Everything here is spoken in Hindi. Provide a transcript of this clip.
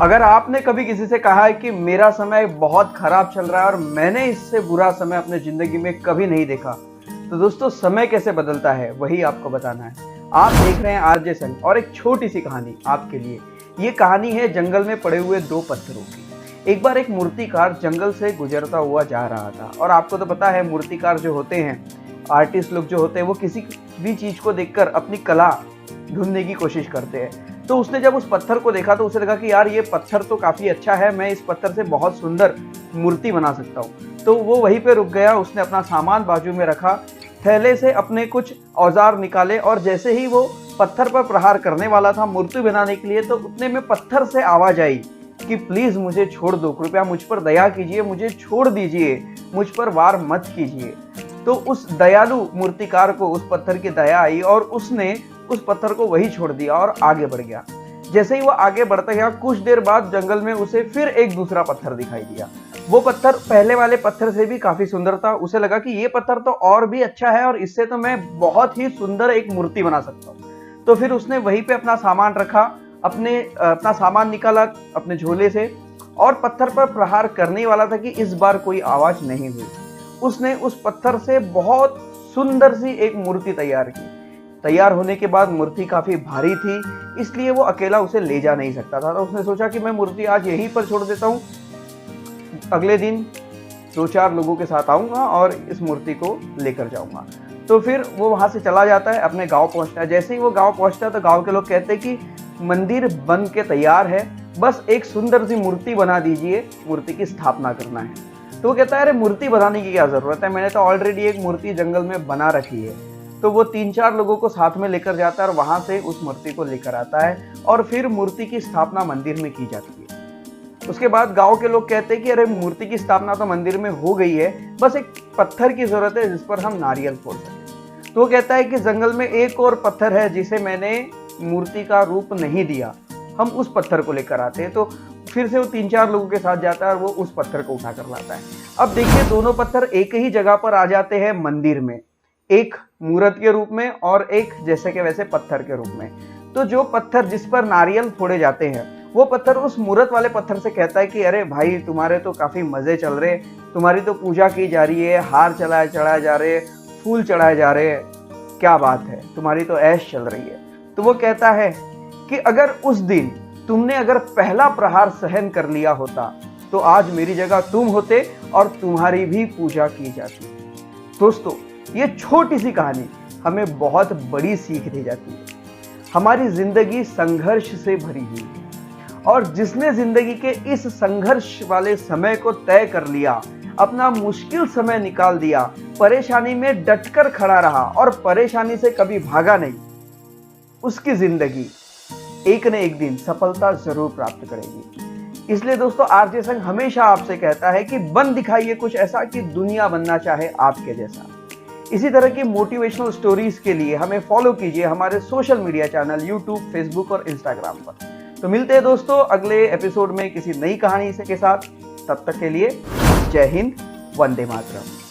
अगर आपने कभी किसी से कहा है कि मेरा समय बहुत खराब चल रहा है और मैंने इससे बुरा समय अपने ज़िंदगी में कभी नहीं देखा, तो दोस्तों समय कैसे बदलता है वही आपको बताना है। आप देख रहे हैं आरजे सन और एक छोटी सी कहानी आपके लिए। ये कहानी है जंगल में पड़े हुए दो पत्थरों की। एक बार एक मूर्तिकार जंगल से गुजरता हुआ जा रहा था और आपको तो पता है मूर्तिकार जो होते हैं, आर्टिस्ट लोग जो होते हैं, वो किसी भी चीज़ को देखकर अपनी कला ढूंढने की कोशिश करते हैं। तो उसने जब उस पत्थर को देखा तो उसे लगा कि यार ये पत्थर तो काफ़ी अच्छा है, मैं इस पत्थर से बहुत सुंदर मूर्ति बना सकता हूँ। तो वो वहीं पे रुक गया, उसने अपना सामान बाजू में रखा, थैले से अपने कुछ औजार निकाले और जैसे ही वो पत्थर पर प्रहार करने वाला था मूर्ति बनाने के लिए, तो उतने में पत्थर से आवाज़ आई कि प्लीज़ मुझे छोड़ दो, कृपया मुझ पर दया कीजिए, मुझे छोड़ दीजिए, मुझ पर वार मत कीजिए। तो उस दयालु मूर्तिकार को उस पत्थर की दया आई और उसने उस पत्थर को वही छोड़ दिया और आगे बढ़ गया। जैसे ही वो आगे बढ़ता गया, कुछ देर बाद जंगल में उसे फिर एक दूसरा पत्थर दिखाई दिया। वो पत्थर पहले वाले पत्थर से भी काफी सुंदर था। उसे लगा कि ये पत्थर तो और भी अच्छा है और इससे तो मैं बहुत ही सुंदर एक मूर्ति बना सकता हूँ। तो फिर उसने वहीं पे अपना सामान रखा, अपना सामान निकाला अपने झोले से और पत्थर पर प्रहार करने वाला था कि इस बार कोई आवाज नहीं हुई। उसने उस पत्थर से बहुत सुंदर सी एक मूर्ति तैयार की। तैयार होने के बाद मूर्ति काफी भारी थी, इसलिए वो अकेला उसे ले जा नहीं सकता था। तो उसने सोचा कि मैं मूर्ति आज यहीं पर छोड़ देता हूँ, अगले दिन 2-4 लोगों के साथ आऊँगा और इस मूर्ति को लेकर जाऊँगा। तो फिर वो वहाँ से चला जाता है, अपने गांव पहुँचता है। जैसे ही वो गांव पहुँचता है तो गांव के लोग कहते हैं कि मंदिर बन के तैयार है, बस एक सुंदर सी मूर्ति बना दीजिए, मूर्ति की स्थापना करना है। तो वो कहता है अरे मूर्ति बनाने की क्या ज़रूरत है, मैंने तो ऑलरेडी एक मूर्ति जंगल में बना रखी है। तो वो 3-4 लोगों को साथ में लेकर जाता है और वहाँ से उस मूर्ति को लेकर आता है और फिर मूर्ति की स्थापना मंदिर में की जाती है। उसके बाद गांव के लोग कहते हैं कि अरे मूर्ति की स्थापना तो मंदिर में हो गई है, बस एक पत्थर की ज़रूरत है जिस पर हम नारियल फोड़ सकें। तो वो कहता है कि जंगल में एक और पत्थर है जिसे मैंने मूर्ति का रूप नहीं दिया, हम उस पत्थर को लेकर आते हैं। तो फिर से वो 3-4 लोगों के साथ जाता है और वो उस पत्थर को उठा कर लाता है। अब देखिए दोनों पत्थर एक ही जगह पर आ जाते हैं मंदिर में, एक मूर्त के रूप में और एक जैसे के वैसे पत्थर के रूप में। तो जो पत्थर जिस पर नारियल फोड़े जाते हैं, वो पत्थर उस मूर्त वाले पत्थर से कहता है कि अरे भाई तुम्हारे तो काफ़ी मज़े चल रहे, तुम्हारी तो पूजा की जा रही है, हार चढ़ाए जा रहे, फूल चढ़ाए जा रहे, क्या बात है, तुम्हारी तो ऐश चल रही है। तो वो कहता है कि अगर उस दिन तुमने अगर पहला प्रहार सहन कर लिया होता तो आज मेरी जगह तुम होते और तुम्हारी भी पूजा की जाती। दोस्तों ये छोटी सी कहानी हमें बहुत बड़ी सीख दे जाती है। हमारी जिंदगी संघर्ष से भरी हुई है और जिसने जिंदगी के इस संघर्ष वाले समय को तय कर लिया, अपना मुश्किल समय निकाल दिया, परेशानी में डटकर खड़ा रहा और परेशानी से कभी भागा नहीं, उसकी जिंदगी एक न एक दिन सफलता जरूर प्राप्त करेगी। इसलिए दोस्तों आरजे संघ हमेशा आपसे कहता है कि बन दिखाइए कुछ ऐसा कि दुनिया बनना चाहे आपके जैसा। इसी तरह की मोटिवेशनल स्टोरीज के लिए हमें फॉलो कीजिए हमारे social media channel YouTube, Facebook और इंस्टाग्राम पर। तो मिलते हैं दोस्तों अगले एपिसोड में किसी नई कहानी के साथ। तब तक के लिए जय हिंद, वंदे मातरम।